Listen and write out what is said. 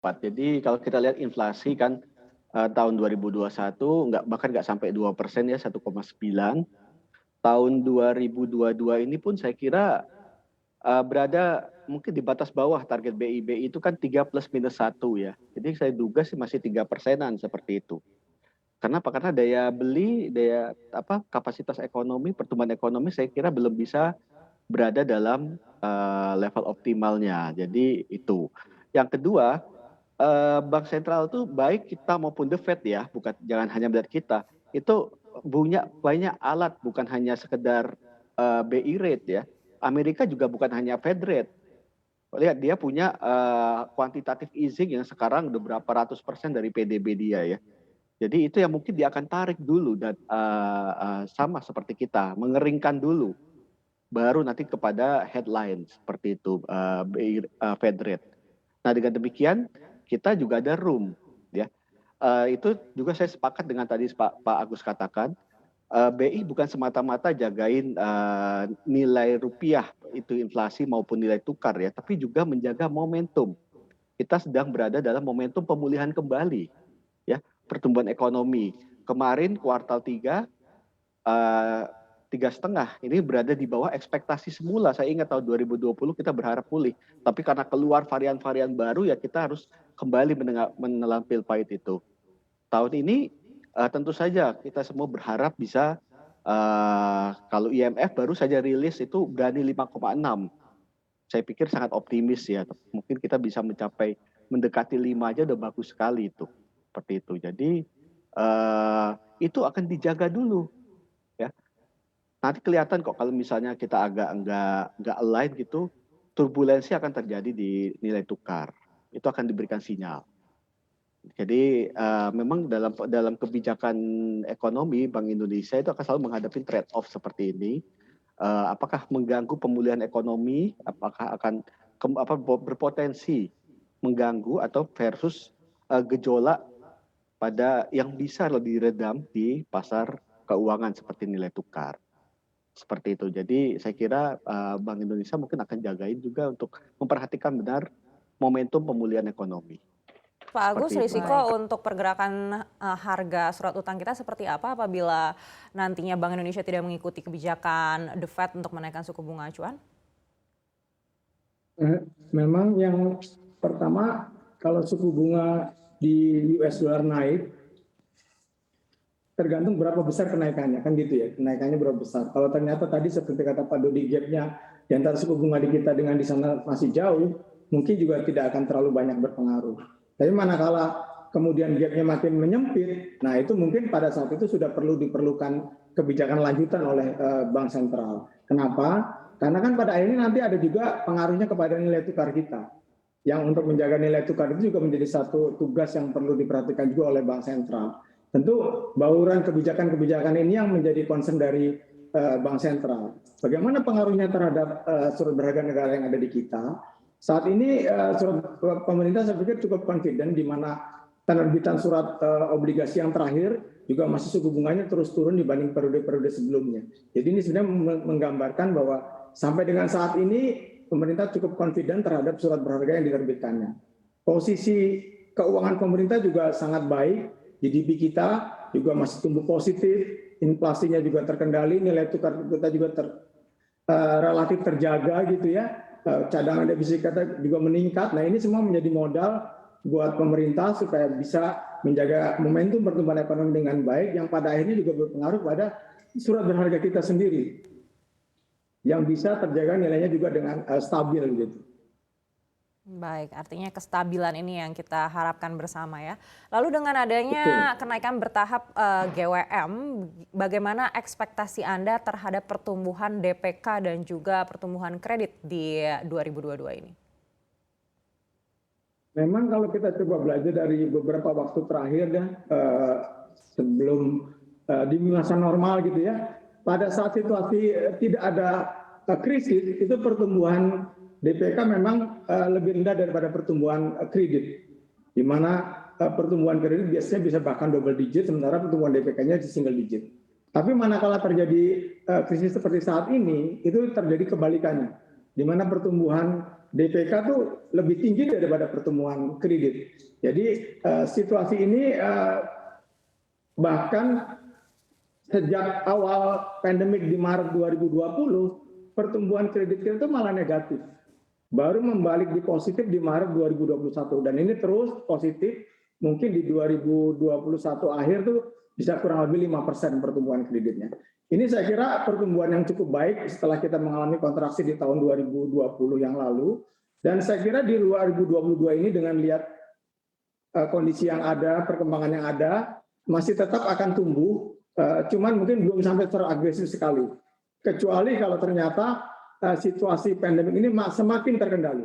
cepat. Jadi kalau kita lihat inflasi kan tahun 2021 bahkan nggak sampai 2% ya, 1,9. Tahun 2022 ini pun saya kira berada mungkin di batas bawah target BI. BI itu kan 3 plus minus 1 ya. Jadi saya duga sih masih 3%-an seperti itu. Kenapa? Karena daya beli, kapasitas ekonomi, pertumbuhan ekonomi saya kira belum bisa berada dalam level optimalnya. Jadi itu. Yang kedua, bank sentral itu baik kita maupun the Fed ya, jangan hanya melihat kita. Itu punya banyak alat, bukan hanya sekedar BI rate ya. Amerika juga bukan hanya Fed rate. Lihat dia punya quantitative easing yang sekarang udah berapa ratus% dari PDB dia ya. Jadi itu yang mungkin dia akan tarik dulu dan sama seperti kita, mengeringkan dulu, baru nanti kepada headline seperti itu Fed rate. Nah dengan demikian kita juga ada room, ya. Itu juga saya sepakat dengan tadi Pak Agus katakan, BI bukan semata-mata jagain nilai rupiah itu inflasi maupun nilai tukar ya, tapi juga menjaga momentum. Kita sedang berada dalam momentum pemulihan kembali, ya, pertumbuhan ekonomi. Kemarin kuartal 3, 3,5 ini berada di bawah ekspektasi semula. Saya ingat tahun 2020 kita berharap pulih, tapi karena keluar varian-varian baru ya kita harus kembali menelan pil pahit itu. Tahun ini tentu saja kita semua berharap bisa, kalau IMF baru saja rilis itu berani 5,6. Saya pikir sangat optimis ya. Mungkin kita bisa mencapai mendekati 5 aja udah bagus sekali itu. Seperti itu. Jadi itu akan dijaga dulu. Ya. Nanti kelihatan kok kalau misalnya kita agak nggak align gitu, turbulensi akan terjadi di nilai tukar. Itu akan diberikan sinyal. Jadi memang dalam kebijakan ekonomi Bank Indonesia itu akan selalu menghadapi trade off seperti ini. Apakah mengganggu pemulihan ekonomi, apakah akan berpotensi mengganggu atau versus gejolak pada yang bisa lebih redam di pasar keuangan seperti nilai tukar. Seperti itu. Jadi saya kira Bank Indonesia mungkin akan jagain juga untuk memperhatikan benar momentum pemulihan ekonomi. Pak Agus, Seperti itu. risiko untuk pergerakan harga surat utang kita seperti apa apabila nantinya Bank Indonesia tidak mengikuti kebijakan The Fed untuk menaikkan suku bunga acuan? Memang yang pertama, kalau suku bunga di US dollar naik, tergantung berapa besar kenaikannya, kan gitu ya, kenaikannya berapa besar. Kalau ternyata tadi seperti kata Pak Dodi, gapnya di antara suku bunga di kita dengan di sana masih jauh, mungkin juga tidak akan terlalu banyak berpengaruh. Tapi manakala kemudian gapnya makin menyempit, nah itu mungkin pada saat itu sudah diperlukan kebijakan lanjutan oleh Bank Sentral. Kenapa? Karena kan pada akhirnya nanti ada juga pengaruhnya kepada nilai tukar kita. Yang untuk menjaga nilai tukar itu juga menjadi satu tugas yang perlu diperhatikan juga oleh Bank Sentral. Tentu bauran kebijakan-kebijakan ini yang menjadi concern dari Bank Sentral. Bagaimana pengaruhnya terhadap surat berharga negara yang ada di kita? Saat ini surat pemerintah saya pikir cukup confident, di mana penerbitan surat obligasi yang terakhir juga masih suku bunganya terus turun dibanding periode-periode sebelumnya. Jadi ini sebenarnya menggambarkan bahwa sampai dengan saat ini pemerintah cukup confident terhadap surat berharga yang diterbitkannya. Posisi keuangan pemerintah juga sangat baik, GDP kita juga masih tumbuh positif, inflasinya juga terkendali, nilai tukar kita juga relatif terjaga gitu ya. Cadangan devisa kita juga meningkat. Nah ini semua menjadi modal buat pemerintah supaya bisa menjaga momentum pertumbuhan ekonomi dengan baik, yang pada akhirnya juga berpengaruh pada surat berharga kita sendiri, yang bisa terjaga nilainya juga dengan stabil gitu. Baik, artinya kestabilan ini yang kita harapkan bersama ya. Lalu dengan adanya kenaikan bertahap GWM, bagaimana ekspektasi Anda terhadap pertumbuhan DPK dan juga pertumbuhan kredit di 2022 ini? Memang kalau kita coba belajar dari beberapa waktu terakhir ya, sebelum di masa normal gitu ya, pada saat situasi tidak ada krisis, itu pertumbuhan DPK memang lebih rendah daripada pertumbuhan kredit, di mana pertumbuhan kredit biasanya bisa bahkan double digit, sementara pertumbuhan DPK-nya di single digit. Tapi manakala terjadi krisis seperti saat ini, itu terjadi kebalikannya, di mana pertumbuhan DPK tuh lebih tinggi daripada pertumbuhan kredit. Jadi situasi ini bahkan sejak awal pandemik di Maret 2020, pertumbuhan kredit kita itu malah negatif. Baru membalik di positif di Maret 2021 dan ini terus positif, mungkin di 2021 akhir tuh bisa kurang lebih 5% pertumbuhan kreditnya. Ini saya kira pertumbuhan yang cukup baik setelah kita mengalami kontraksi di tahun 2020 yang lalu, dan saya kira di 2022 ini dengan lihat kondisi yang ada, perkembangan yang ada, masih tetap akan tumbuh, cuman mungkin belum sampai teragresif sekali. Kecuali kalau ternyata situasi pandemik ini semakin terkendali.